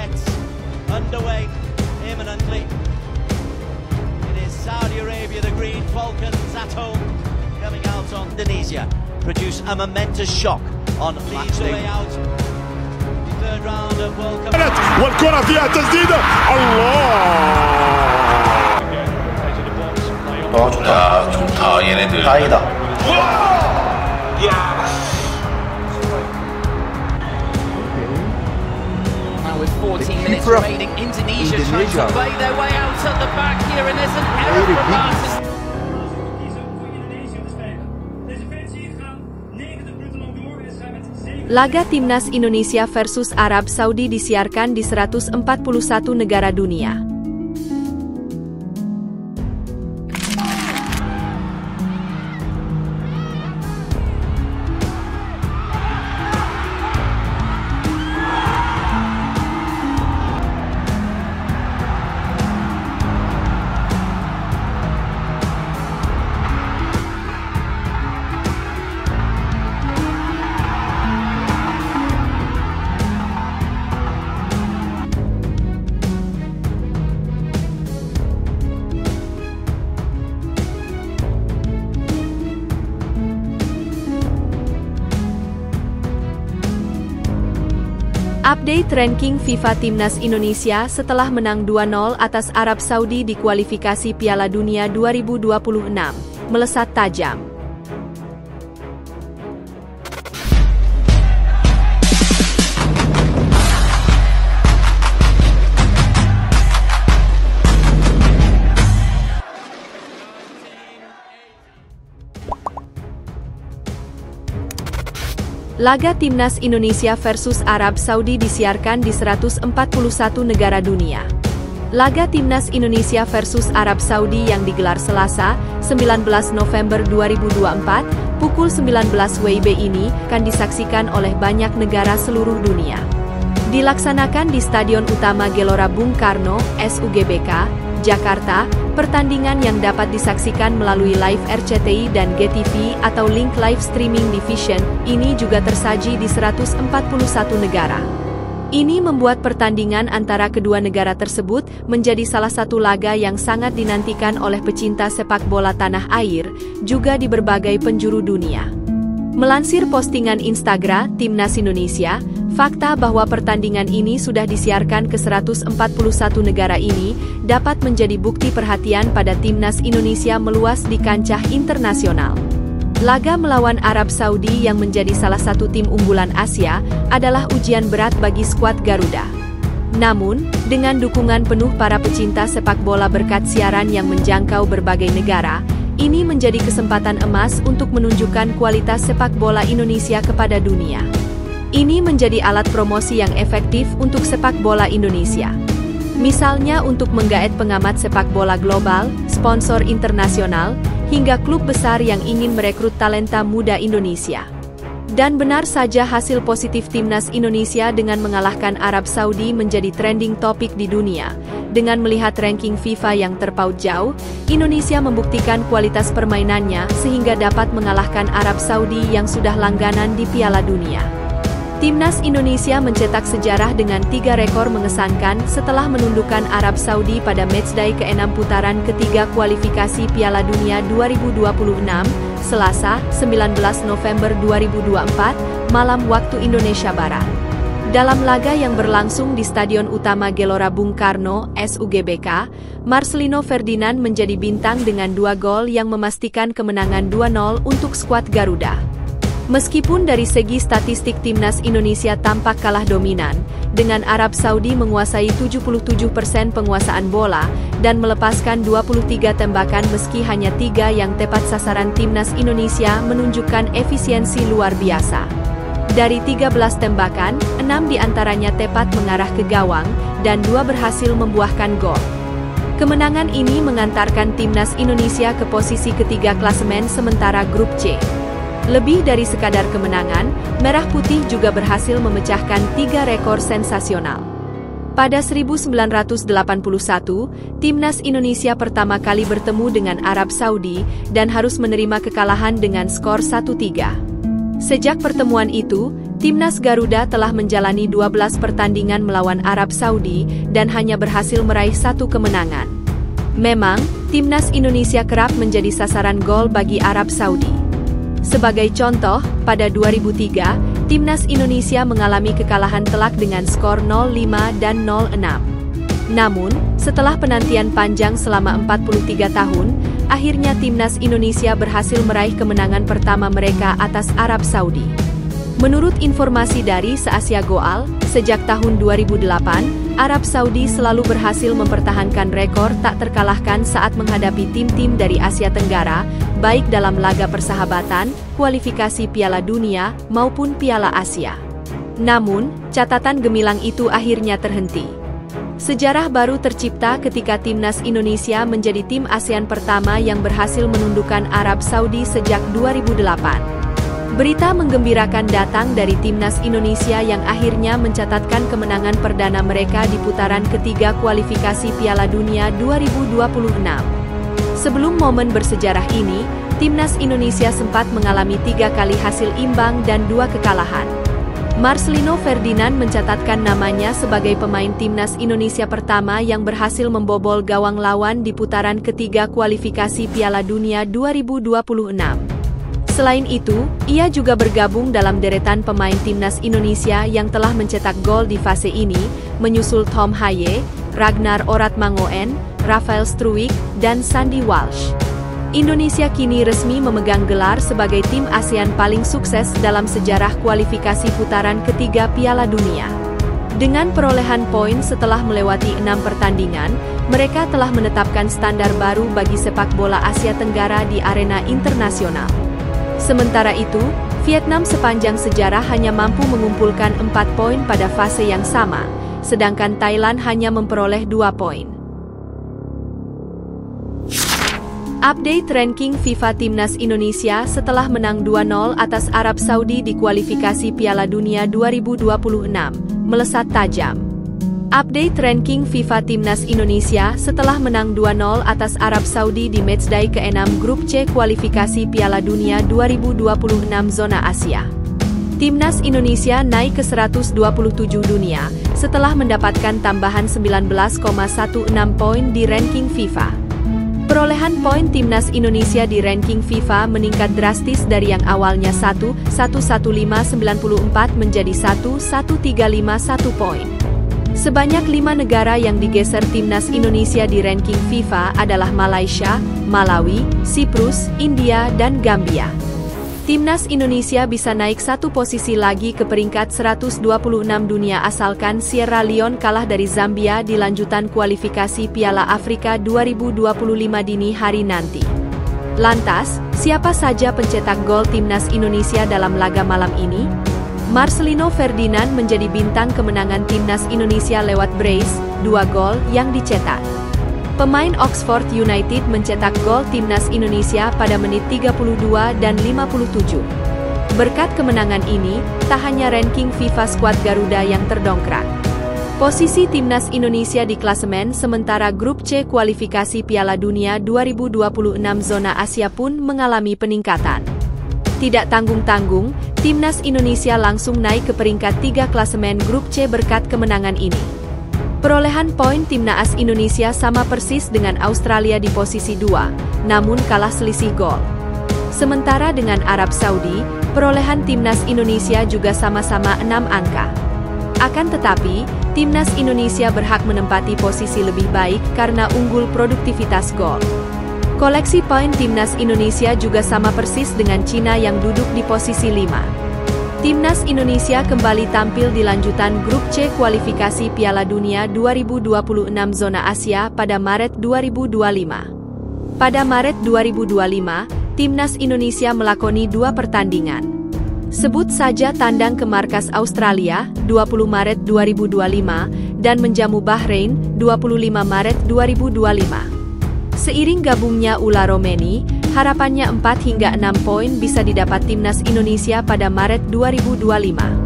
sets underway imminently. It is Saudi Arabia, the Green Falcons at home, coming out on Indonesia. Produce a momentous shock on leads the way out. Third round of World Cup. والكرة فيها تسديدة الله. 야, 좋다 얘네들. 다행이다. Now with 14 minutes remaining, Indonesia trying to play their way out at the back here, and there's an error from Marcus. Laga Timnas Indonesia versus Arab Saudi disiarkan di 141 negara dunia. Update ranking FIFA Timnas Indonesia setelah menang 2-0 atas Arab Saudi di kualifikasi Piala Dunia 2026, melesat tajam. Laga Timnas Indonesia versus Arab Saudi disiarkan di 141 negara dunia. Laga Timnas Indonesia versus Arab Saudi yang digelar Selasa, 19 November 2024, pukul 19 WIB ini akan disaksikan oleh banyak negara seluruh dunia. Dilaksanakan di Stadion Utama Gelora Bung Karno, SUGBK, Jakarta. Pertandingan yang dapat disaksikan melalui live RCTI dan GTV atau link live streaming division, ini juga tersaji di 141 negara. Ini membuat pertandingan antara kedua negara tersebut menjadi salah satu laga yang sangat dinantikan oleh pecinta sepak bola tanah air, juga di berbagai penjuru dunia. Melansir postingan Instagram Timnas Indonesia, fakta bahwa pertandingan ini sudah disiarkan ke 141 negara ini dapat menjadi bukti perhatian pada Timnas Indonesia meluas di kancah internasional. Laga melawan Arab Saudi yang menjadi salah satu tim unggulan Asia adalah ujian berat bagi skuad Garuda. Namun, dengan dukungan penuh para pecinta sepak bola berkat siaran yang menjangkau berbagai negara, ini menjadi kesempatan emas untuk menunjukkan kualitas sepak bola Indonesia kepada dunia. Ini menjadi alat promosi yang efektif untuk sepak bola Indonesia. Misalnya untuk menggaet pengamat sepak bola global, sponsor internasional, hingga klub besar yang ingin merekrut talenta muda Indonesia. Dan benar saja hasil positif Timnas Indonesia dengan mengalahkan Arab Saudi menjadi trending topik di dunia. Dengan melihat ranking FIFA yang terpaut jauh, Indonesia membuktikan kualitas permainannya sehingga dapat mengalahkan Arab Saudi yang sudah langganan di Piala Dunia. Timnas Indonesia mencetak sejarah dengan 3 rekor mengesankan setelah menundukkan Arab Saudi pada matchday ke-6 putaran ketiga kualifikasi Piala Dunia 2026, Selasa, 19 November 2024, malam waktu Indonesia Barat. Dalam laga yang berlangsung di Stadion Utama Gelora Bung Karno, SUGBK, Marcelino Ferdinand menjadi bintang dengan 2 gol yang memastikan kemenangan 2-0 untuk skuad Garuda. Meskipun dari segi statistik Timnas Indonesia tampak kalah dominan, dengan Arab Saudi menguasai 77% penguasaan bola, dan melepaskan 23 tembakan meski hanya 3 yang tepat sasaran, Timnas Indonesia menunjukkan efisiensi luar biasa. Dari 13 tembakan, 6 diantaranya tepat mengarah ke gawang, dan 2 berhasil membuahkan gol. Kemenangan ini mengantarkan Timnas Indonesia ke posisi ketiga klasemen sementara Grup C. Lebih dari sekadar kemenangan, Merah Putih juga berhasil memecahkan 3 rekor sensasional. Pada 1981, Timnas Indonesia pertama kali bertemu dengan Arab Saudi dan harus menerima kekalahan dengan skor 1-3. Sejak pertemuan itu, Timnas Garuda telah menjalani 12 pertandingan melawan Arab Saudi dan hanya berhasil meraih 1 kemenangan. Memang, Timnas Indonesia kerap menjadi sasaran gol bagi Arab Saudi. Sebagai contoh, pada 2003, Timnas Indonesia mengalami kekalahan telak dengan skor 0-5 dan 0-6. Namun, setelah penantian panjang selama 43 tahun, akhirnya Timnas Indonesia berhasil meraih kemenangan pertama mereka atas Arab Saudi. Menurut informasi dari Se-Asia Goal, sejak tahun 2008, Arab Saudi selalu berhasil mempertahankan rekor tak terkalahkan saat menghadapi tim-tim dari Asia Tenggara, baik dalam laga persahabatan, kualifikasi Piala Dunia, maupun Piala Asia. Namun, catatan gemilang itu akhirnya terhenti. Sejarah baru tercipta ketika Timnas Indonesia menjadi tim ASEAN pertama yang berhasil menundukkan Arab Saudi sejak 2008. Berita menggembirakan datang dari Timnas Indonesia yang akhirnya mencatatkan kemenangan perdana mereka di putaran ketiga kualifikasi Piala Dunia 2026. Sebelum momen bersejarah ini, Timnas Indonesia sempat mengalami 3 kali hasil imbang dan 2 kekalahan. Marcelino Ferdinand mencatatkan namanya sebagai pemain Timnas Indonesia pertama yang berhasil membobol gawang lawan di putaran ketiga kualifikasi Piala Dunia 2026. Selain itu, ia juga bergabung dalam deretan pemain Timnas Indonesia yang telah mencetak gol di fase ini, menyusul Tom Haye, Ragnar Oratmangoen, Rafael Struijk, dan Sandy Walsh. Indonesia kini resmi memegang gelar sebagai tim ASEAN paling sukses dalam sejarah kualifikasi putaran ketiga Piala Dunia. Dengan perolehan poin setelah melewati 6 pertandingan, mereka telah menetapkan standar baru bagi sepak bola Asia Tenggara di arena internasional. Sementara itu, Vietnam sepanjang sejarah hanya mampu mengumpulkan 4 poin pada fase yang sama, sedangkan Thailand hanya memperoleh 2 poin. Update ranking FIFA Timnas Indonesia setelah menang 2-0 atas Arab Saudi di kualifikasi Piala Dunia 2026, melesat tajam. Update ranking FIFA Timnas Indonesia setelah menang 2-0 atas Arab Saudi di matchday ke-6 Grup C kualifikasi Piala Dunia 2026 zona Asia. Timnas Indonesia naik ke 127 dunia, setelah mendapatkan tambahan 19,16 poin di ranking FIFA. Perolehan poin Timnas Indonesia di ranking FIFA meningkat drastis dari yang awalnya 1.11594 menjadi 1.1351 poin. Sebanyak 5 negara yang digeser Timnas Indonesia di ranking FIFA adalah Malaysia, Malawi, Siprus, India, dan Gambia. Timnas Indonesia bisa naik 1 posisi lagi ke peringkat 126 dunia asalkan Sierra Leone kalah dari Zambia di lanjutan kualifikasi Piala Afrika 2025 dini hari nanti. Lantas, siapa saja pencetak gol Timnas Indonesia dalam laga malam ini? Marcelino Ferdinand menjadi bintang kemenangan Timnas Indonesia lewat brace, 2 gol yang dicetak. Pemain Oxford United mencetak gol Timnas Indonesia pada menit 32 dan 57. Berkat kemenangan ini, tak hanya ranking FIFA skuad Garuda yang terdongkrak. Posisi Timnas Indonesia di klasemen sementara Grup C kualifikasi Piala Dunia 2026 zona Asia pun mengalami peningkatan. Tidak tanggung-tanggung, Timnas Indonesia langsung naik ke peringkat 3 klasemen Grup C berkat kemenangan ini. Perolehan poin Timnas Indonesia sama persis dengan Australia di posisi 2, namun kalah selisih gol. Sementara dengan Arab Saudi, perolehan Timnas Indonesia juga sama-sama 6 angka. Akan tetapi, Timnas Indonesia berhak menempati posisi lebih baik karena unggul produktivitas gol. Koleksi poin Timnas Indonesia juga sama persis dengan Cina yang duduk di posisi 5. Timnas Indonesia kembali tampil di lanjutan Grup C kualifikasi Piala Dunia 2026 zona Asia pada Maret 2025. Pada Maret 2025, Timnas Indonesia melakoni 2 pertandingan. Sebut saja tandang ke markas Australia, 20 Maret 2025, dan menjamu Bahrain, 25 Maret 2025. Seiring gabungnya Ula Romeni, harapannya 4 hingga 6 poin bisa didapat Timnas Indonesia pada Maret 2025.